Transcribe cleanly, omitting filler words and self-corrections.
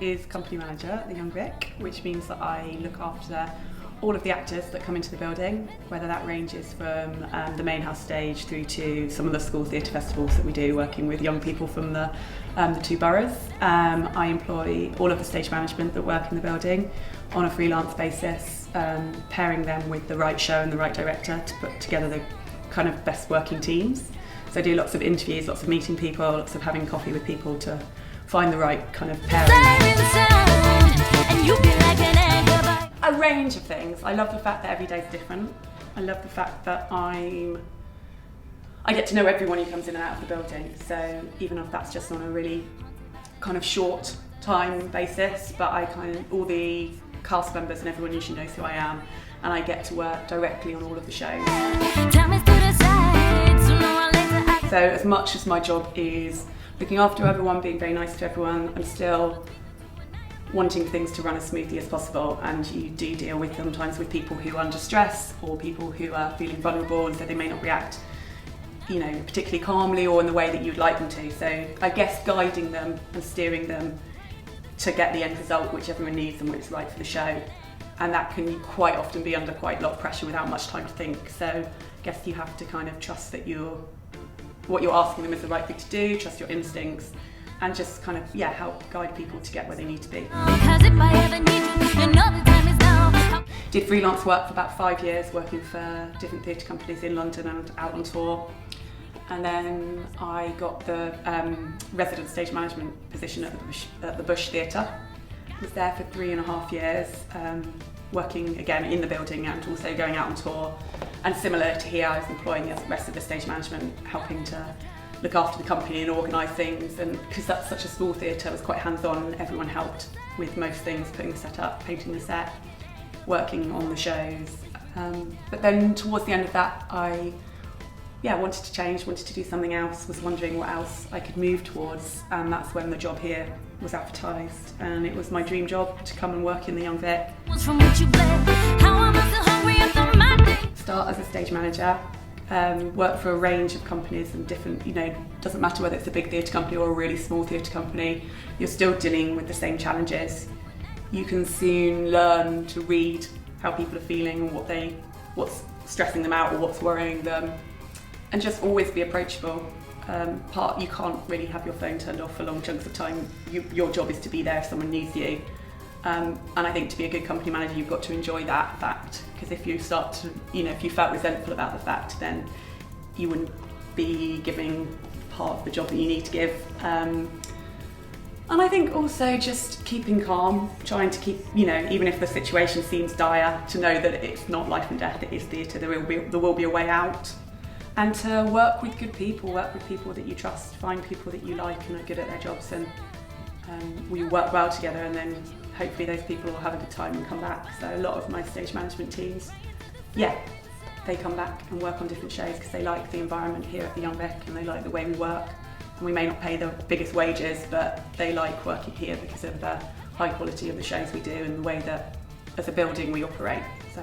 is company manager at the Young Vic, which means that I look after all of the actors that come into the building, whether that ranges from the main house stage through to some of the school theatre festivals that we do, working with young people from the two boroughs. I employ all of the stage management that work in the building on a freelance basis, pairing them with the right show and the right director to put together the kind of best working teams. So I do lots of interviews, lots of meeting people, lots of having coffee with people to find the right kind of pairing. A range of things. I love the fact that every day is different. I love the fact that I get to know everyone who comes in and out of the building. So even if that's just on a really kind of short time basis, but all the cast members and everyone usually knows who I am, and I get to work directly on all of the shows. So as much as my job is looking after everyone, being very nice to everyone, I'm still wanting things to run as smoothly as possible, and you do deal with sometimes with people who are under stress or people who are feeling vulnerable, and so they may not react, particularly calmly or in the way that you'd like them to. So I guess guiding them and steering them to get the end result which everyone needs and which is right for the show. And that can quite often be under quite a lot of pressure without much time to think. So I guess you have to kind of trust that what you're asking them is the right thing to do, trust your instincts, and just kind of, help guide people to get where they need to be. Did freelance work for about 5 years, working for different theatre companies in London and out on tour. And then I got the resident stage management position at the Bush Theatre. I was there for 3.5 years, working again in the building and also going out on tour. And similar to here, I was employing the rest of the stage management, helping to look after the company and organise things. And because that's such a small theatre, it was quite hands-on. Everyone helped with most things, putting the set up, painting the set, working on the shows. But then towards the end of that, I wanted to change, wanted to do something else, was wondering what else I could move towards, and that's when the job here was advertised, and it was my dream job to come and work in the Young Vic. Start as a stage manager, work for a range of companies and different, doesn't matter whether it's a big theatre company or a really small theatre company, you're still dealing with the same challenges. You can soon learn to read how people are feeling and what's stressing them out or what's worrying them. And just always be approachable. You can't really have your phone turned off for long chunks of time. Your job is to be there if someone needs you. And I think to be a good company manager, you've got to enjoy that fact. Because if you start to, if you felt resentful about the fact, then you wouldn't be giving part of the job that you need to give. And I think also just keeping calm, trying to keep, even if the situation seems dire, to know that it's not life and death, it is theatre, there will be a way out. And to work with good people, work with people that you trust, find people that you like and are good at their jobs, and we work well together, and then hopefully those people will have a good time and come back. So a lot of my stage management teams, they come back and work on different shows because they like the environment here at the Young Vic and they like the way we work. And we may not pay the biggest wages, but they like working here because of the high quality of the shows we do and the way that as a building we operate. So